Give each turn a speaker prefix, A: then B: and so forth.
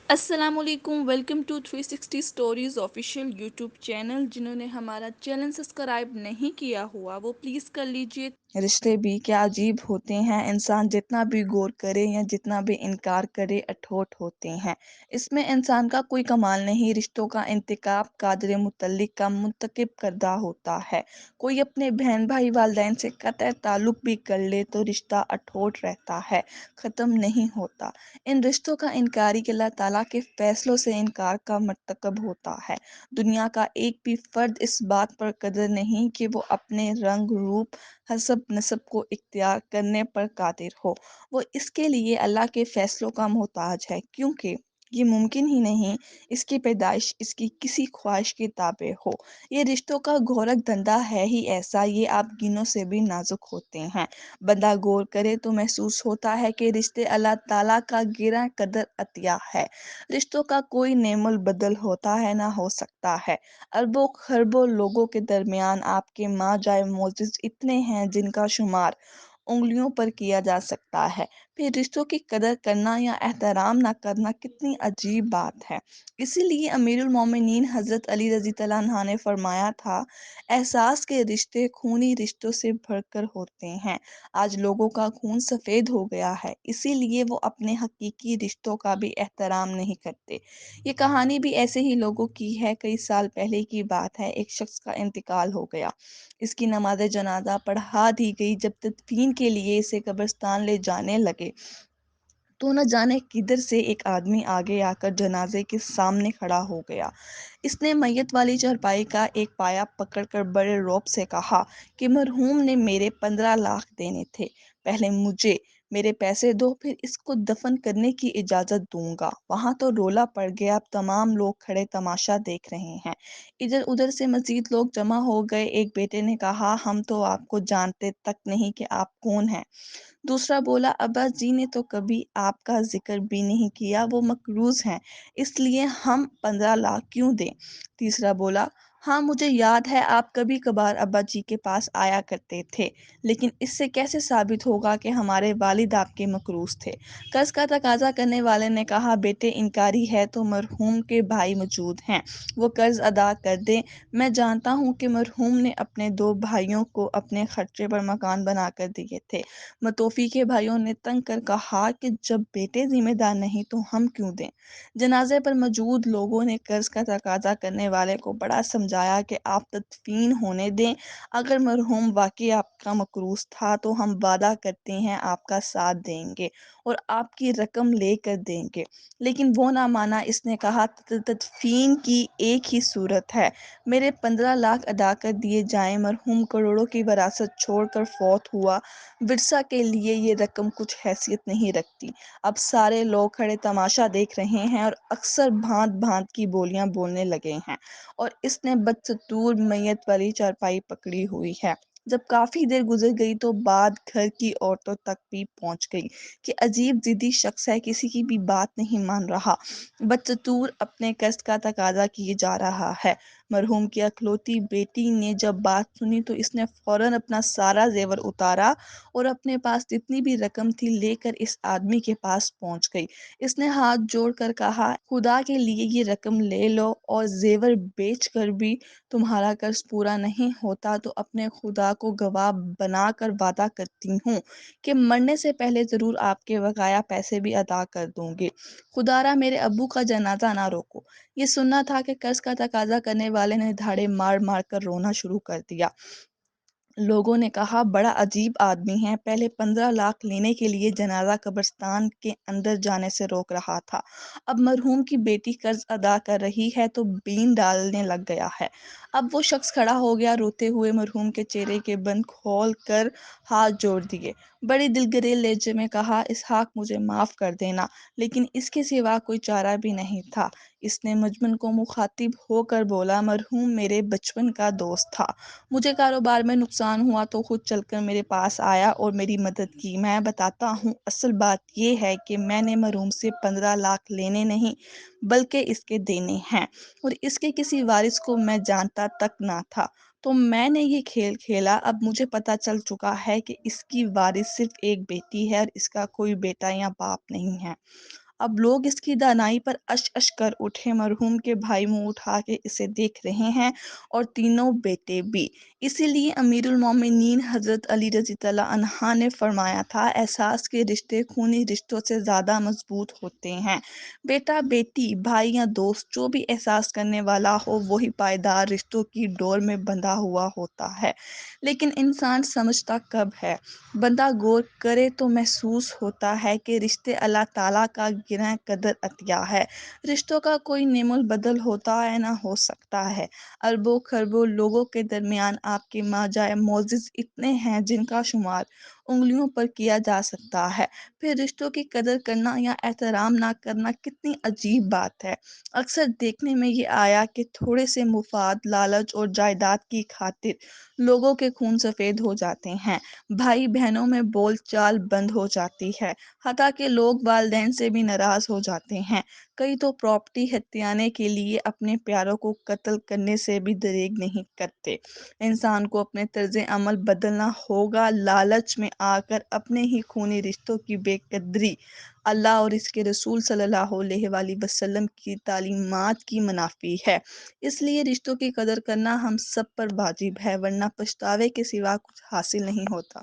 A: السلام علیکم، welcome to 360 stories official YouTube channel. جنہوں نے ہمارا چینل سبسکرائب نہیں کیا ہوا وہ پلیز کر لیجئے۔
B: رشتے بھی کیا عجیب ہوتے ہیں، انسان جتنا بھی غور کرے یا جتنا بھی انکار کرے اٹوٹ ہوتے ہیں۔ اس میں انسان کا کوئی کمال نہیں، رشتوں کا انتخاب قادر متعلق کا منتخب کردہ ہوتا ہے۔ کوئی اپنے بہن بھائی والدین سے قطع تعلق بھی کر لے تو رشتہ اٹوٹ رہتا ہے، ختم نہیں ہوتا۔ ان رشتوں کا انکاری اللہ تعالیٰ کے فیصلوں سے انکار کا مرتکب ہوتا ہے۔ دنیا کا ایک بھی فرد اس بات پر قادر نہیں کہ وہ اپنے رنگ روپ حسب نسب کو اختیار کرنے پر قادر ہو۔ وہ اس کے لیے اللہ کے فیصلوں کا محتاج ہے، کیونکہ یہ ممکن ہی نہیں اس کی پیدائش اس کی کسی خواہش کے تابع ہو۔ یہ رشتوں کا گورکھ دھندا ہے ہی ایسا، یہ آپ گنوں سے بھی نازک ہوتے ہیں۔ بندہ غور کرے تو محسوس ہوتا ہے کہ رشتے اللہ تعالیٰ کا گراں قدر عطیہ ہے۔ رشتوں کا کوئی نعم البدل ہوتا ہے نہ ہو سکتا ہے۔ اربوں خربوں لوگوں کے درمیان آپ کے ماں جائے معجز اتنے ہیں جن کا شمار انگلیوں پر کیا جا سکتا ہے۔ پھر رشتوں کی قدر کرنا یا احترام نہ کرنا کتنی عجیب بات ہے۔ اسی لیے امیر المومنین حضرت علی رضی اللہ عنہ نے فرمایا تھا، احساس کے رشتے خونی رشتوں سے بڑھ کر ہوتے ہیں۔ آج لوگوں کا خون سفید ہو گیا ہے، اسی لیے وہ اپنے حقیقی رشتوں کا بھی احترام نہیں کرتے۔ یہ کہانی بھی ایسے ہی لوگوں کی ہے۔ کئی سال پہلے کی بات ہے، ایک شخص کا انتقال ہو گیا۔ اس کی نماز جنازہ پڑھا دی گئی۔ جب تدفین کے لیے اسے قبرستان لے جانے لگے تو نہ جانے کدھر سے ایک آدمی آگے آ کر جنازے کے سامنے کھڑا ہو گیا۔ اس نے میت والی چارپائی کا ایک پایا پکڑ کر بڑے رعب سے کہا کہ مرحوم نے میرے 15 لاکھ دینے تھے، پہلے مجھے میرے پیسے دو، پھر اس کو دفن کرنے کی اجازت دوں گا۔ وہاں تو رولا پڑ گیا، اب تمام لوگ کھڑے تماشا دیکھ رہے ہیں۔ ادھر ادھر سے مزید لوگ جمع ہو گئے۔ ایک بیٹے نے کہا، ہم تو آپ کو جانتے تک نہیں کہ آپ کون ہیں۔ دوسرا بولا، ابا جی نے تو کبھی آپ کا ذکر بھی نہیں کیا، وہ مقروض ہیں، اس لیے ہم 15 لاکھ کیوں دیں؟ تیسرا بولا، ہاں مجھے یاد ہے آپ کبھی کبھار ابا جی کے پاس آیا کرتے تھے، لیکن اس سے کیسے ثابت ہوگا کہ ہمارے والد آپ کے مقروض تھے؟ قرض کا تقاضا کرنے والے نے کہا، بیٹے انکاری ہے تو مرحوم کے بھائی موجود ہیں، وہ قرض ادا کر دیں۔ میں جانتا ہوں کہ مرحوم نے اپنے 2 بھائیوں کو اپنے خرچے پر مکان بنا کر دیے تھے۔ متوفی کے بھائیوں نے تنگ کر کہا کہ جب بیٹے ذمہ دار نہیں تو ہم کیوں دیں؟ جنازے پر موجود لوگوں نے قرض کا تقاضا کرنے والے کو بڑا سمجھایا کہ آپ تدفین ہونے دیں، اگر مرحوم واقعی آپ کا مقروض تھا تو ہم وعدہ کرتے ہیں آپ کا ساتھ دیں گے اور آپ کی رقم لے کر دیں گے۔ لیکن وہ نہ مانا، اس نے کہا، تدفین کی ایک ہی صورت ہے، میرے 15 لاکھ ادا کر دیے جائیں۔ مرحوم کروڑوں کی وراثت چھوڑ کر فوت ہوا، ورثہ کے لیے یہ رقم کچھ حیثیت نہیں رکھتی۔ اب سارے لوگ کھڑے تماشا دیکھ رہے ہیں اور اکثر بھانت بھانت کی بولیاں بولنے لگے ہیں، اور اس نے بدستور میت والی چارپائی پکڑی ہوئی ہے۔ جب کافی دیر گزر گئی تو بات گھر کی عورتوں تک بھی پہنچ گئی کہ عجیب ضدی شخص ہے، کسی کی بھی بات نہیں مان رہا، بدستور اپنے قسط کا تقاضا کیے جا رہا ہے۔ مرحوم کی اکلوتی بیٹی نے جب بات سنی تو اس نے فوراً اپنا سارا زیور اتارا اور اپنے پاس جتنی بھی رقم تھی لے کر اس آدمی کے پاس پہنچ گئی۔ اس نے ہاتھ جوڑ کر کہا، خدا کے لیے یہ رقم لے لو، اور زیور بیچ کر بھی تمہارا قرض پورا نہیں ہوتا تو اپنے خدا کو گواہ بنا کر وعدہ کرتی ہوں کہ مرنے سے پہلے ضرور آپ کے بقایا پیسے بھی ادا کر دوں گی۔ خدا را میرے ابو کا جنازہ نہ روکو۔ یہ سننا تھا کہ قرض کا تقاضا کرنے والے نے دھاڑے مار مار کر رونا شروع کر دیا۔ لوگوں نے کہا، بڑا عجیب آدمی ہے، پہلے 15 لاکھ لینے کے لیے جنازہ قبرستان کے اندر جانے سے روک رہا تھا، اب مرحوم کی بیٹی قرض ادا کر رہی ہے تو بین ڈالنے لگ گیا ہے۔ اب وہ شخص کھڑا ہو گیا، روتے ہوئے مرحوم کے چہرے کے بند کھول کر ہاتھ جوڑ دیے، بڑی دلگریز لہجے میں کہا، اسحاق مجھے معاف کر دینا، لیکن اس کے سوا کوئی چارہ بھی نہیں تھا۔ اس نے مجمع کو مخاطب ہو کر بولا، مرحوم میرے بچپن کا دوست تھا، مجھے کاروبار میں نقصان ہوا تو خود چل کر میرے پاس آیا اور میری مدد کی۔ میں بتاتا ہوں، اصل بات یہ ہے کہ میں نے مرحوم سے 15 لاکھ لینے نہیں بلکہ اس کے دینے ہیں، اور اس کے کسی وارث کو میں جانتا تک نہ تھا، تو میں نے یہ کھیل کھیلا۔ اب مجھے پتہ چل چکا ہے کہ اس کی وارث صرف ایک بیٹی ہے اور اس کا کوئی بیٹا یا باپ نہیں ہے۔ اب لوگ اس کی دانائی پر اش اش کر اٹھے، مرحوم کے بھائی منہ اٹھا کے اسے دیکھ رہے ہیں اور تینوں بیٹے بھی۔ اسی لیے امیر المومنین حضرت علی رضی اللہ عنہ نے فرمایا تھا، احساس کے رشتے خونی رشتوں سے زیادہ مضبوط ہوتے ہیں۔ بیٹا بیٹی، بھائی یا دوست، جو بھی احساس کرنے والا ہو وہی پائیدار رشتوں کی ڈور میں بندھا ہوا ہوتا ہے۔ لیکن انسان سمجھتا کب ہے؟ بندہ غور کرے تو محسوس ہوتا ہے کہ رشتے اللہ تعالیٰ کا گرہ قدر عطیہ ہے۔ رشتوں کا کوئی نعم البدل ہوتا ہے نہ ہو سکتا ہے۔ اربوں خربوں لوگوں کے درمیان آپ کے ماجرائے معزز اتنے ہیں جن کا شمار انگلیوں پر کیا جا سکتا ہے۔ پھر رشتوں کی قدر کرنا یا احترام نہ کرنا کتنی عجیب بات ہے۔ اکثر دیکھنے میں یہ آیا کہ تھوڑے سے مفاد، لالچ اور جائیداد کی خاطر لوگوں کے خون سفید ہو جاتے ہیں، بھائی بہنوں میں بول چال بند ہو جاتی ہے، حتیٰ کہ لوگ والدین سے بھی ناراض ہو جاتے ہیں۔ کئی تو پراپرٹی ہتھیانے کے لیے اپنے پیاروں کو قتل کرنے سے بھی دریغ نہیں کرتے۔ انسان کو اپنے طرز عمل بدلنا ہوگا۔ لالچ میں آ کر اپنے ہی خونی رشتوں کی بے قدری اللہ اور اس کے رسول صلی اللہ علیہ وآلہ وسلم کی تعلیمات کی منافی ہے۔ اس لیے رشتوں کی قدر کرنا ہم سب پر واجب ہے، ورنہ پچھتاوے کے سوا کچھ حاصل نہیں ہوتا۔